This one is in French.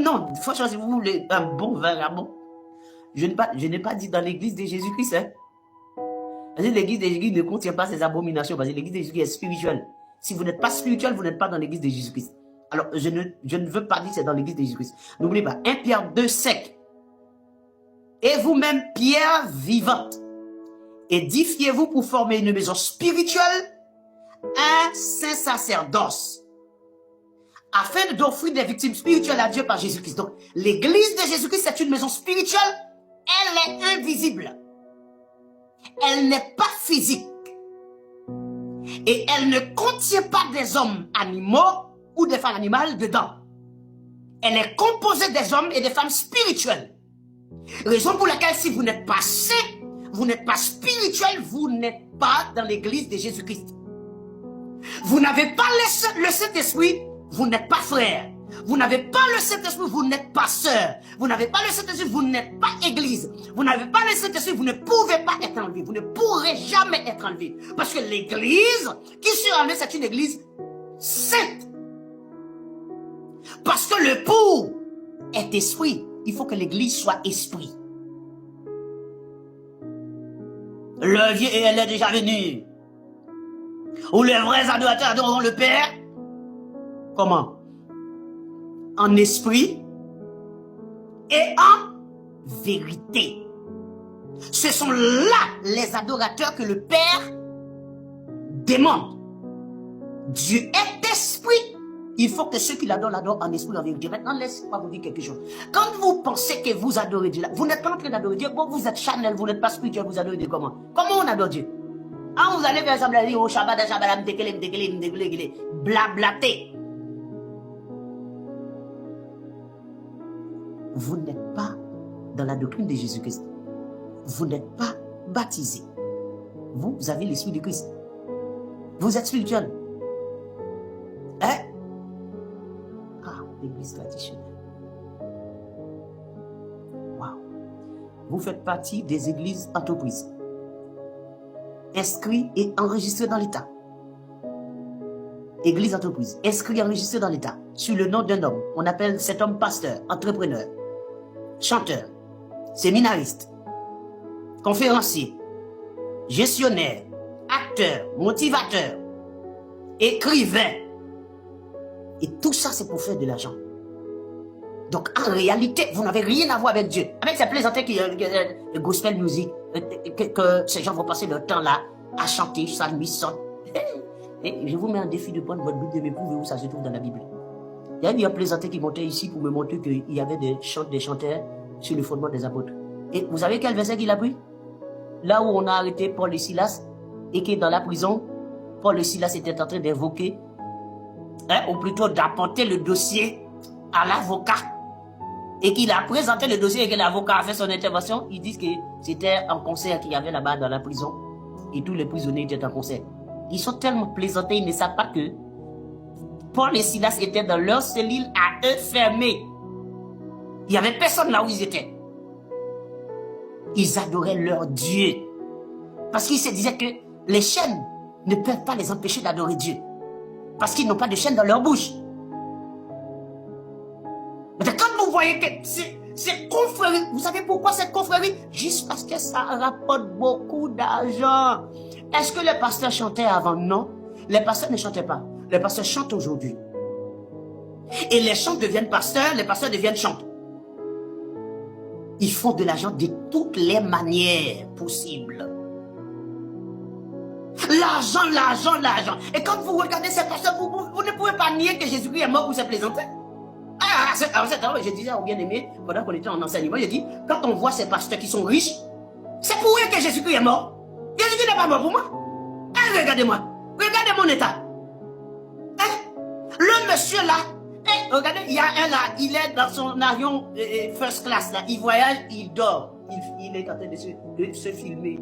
Non, franchement, si vous voulez un bon vagabond, je n'ai pas dit dans l'église de Jésus-Christ. Hein. Parce que l'église de Jésus-Christ ne contient pas ces abominations, parce que l'église de Jésus-Christ est spirituelle. Si vous n'êtes pas spirituel, vous n'êtes pas dans l'église de Jésus-Christ. Alors, je ne veux pas dire que c'est dans l'église de Jésus-Christ. N'oubliez pas, 1 Pierre 2, 5. Et vous-même, pierre vivante, édifiez-vous pour former une maison spirituelle, un saint sacerdoce, afin d'offrir des victimes spirituelles à Dieu par Jésus-Christ. Donc, l'église de Jésus-Christ, c'est une maison spirituelle. Elle est invisible. Elle n'est pas physique. Et elle ne contient pas des hommes animaux ou des femmes animales dedans. Elle est composée des hommes et des femmes spirituelles. Raison pour laquelle si vous n'êtes pas saint, vous n'êtes pas spirituel, vous n'êtes pas dans l'église de Jésus-Christ. Vous n'avez pas le Saint-Esprit, vous n'êtes pas frère. Vous n'avez pas le Saint-Esprit, vous n'êtes pas sœur. Vous n'avez pas le Saint-Esprit, vous n'êtes pas église. Vous n'avez pas le Saint-Esprit, vous ne pouvez pas être enlevé. Vous ne pourrez jamais être enlevé. Parce que l'église qui sera enlevée, c'est une église sainte. Parce que le pour est esprit. Il faut que l'église soit esprit. Le vieux, elle est déjà venue. Où les vrais adorateurs adoreront le Père. Comment? En esprit et en vérité. Ce sont là les adorateurs que le Père demande. Dieu est esprit. Il faut que ceux qui l'adorent, l'adorent en esprit et en vérité. Maintenant, laissez-moi vous dire quelque chose. Quand vous pensez que vous adorez Dieu, là, vous n'êtes pas en train d'adorer Dieu. Bon, vous êtes charnel, vous n'êtes pas spirituel, vous adorez Dieu comment? Comment on adore Dieu? Ah, vous allez faire semblant de dire au Shabbat, Shabbat, blablater. Vous n'êtes pas dans la doctrine de Jésus-Christ. Vous n'êtes pas baptisé. Vous avez l'esprit de Christ. Vous êtes spirituel. Hein? Ah, l'église traditionnelle. Waouh. Vous faites partie des églises entreprises. Inscrits et enregistrés dans l'État. Église entreprise. Inscrit et enregistré dans l'État. Sur le nom d'un homme. On appelle cet homme pasteur, entrepreneur, chanteur, séminariste, conférencier, gestionnaire, acteur, motivateur, écrivain. Et tout ça, c'est pour faire de l'argent. Donc, en réalité, vous n'avez rien à voir avec Dieu. Avec ces plaisanteries qui le gospel music, que ces gens vont passer leur temps là à chanter, psalmiste. Et je vous mets en défi de prendre votre Bible et de m'éprouver où ça se trouve dans la Bible. Il y a un plaisanteur qui montait ici pour me montrer qu'il y avait des chanteurs sur le fondement des apôtres. Et vous savez quel verset qu'il a pris? Là où on a arrêté Paul et Silas, et qui est dans la prison, Paul et Silas étaient en train d'invoquer, ou plutôt d'apporter le dossier à l'avocat. Et qu'il a présenté le dossier et que l'avocat a fait son intervention, ils disent que c'était un concert qu'il y avait là-bas dans la prison. Et tous les prisonniers étaient en concert. Ils sont tellement plaisantés, ils ne savent pas que Paul et Silas étaient dans leur cellule à eux fermés. Il n'y avait personne là où ils étaient. Ils adoraient leur Dieu. Parce qu'ils se disaient que les chaînes ne peuvent pas les empêcher d'adorer Dieu. Parce qu'ils n'ont pas de chaînes dans leur bouche. Mais quand vous voyez que c'est confrérie, vous savez pourquoi cette confrérie? Juste parce que ça rapporte beaucoup d'argent. Est-ce que les pasteurs chantaient avant? Non. Les pasteurs ne chantaient pas. Les pasteurs chantent aujourd'hui. Et les chants deviennent pasteurs, les pasteurs deviennent chanteurs. Ils font de l'argent de toutes les manières possibles. L'argent, l'argent, l'argent. Et quand vous regardez ces pasteurs, vous ne pouvez pas nier que Jésus-Christ est mort pour se plaisanter. Je disais au bien-aimé, pendant qu'on était en enseignement, je dis, quand on voit ces pasteurs qui sont riches, c'est pour eux que Jésus-Christ est mort. Jésus-Christ n'est pas mort pour moi. Hein, regardez-moi. Regardez mon état. Hein? Le monsieur là, regardez, il y a un là, il est dans son avion first class là, il voyage, il dort. Il est en train de se filmer.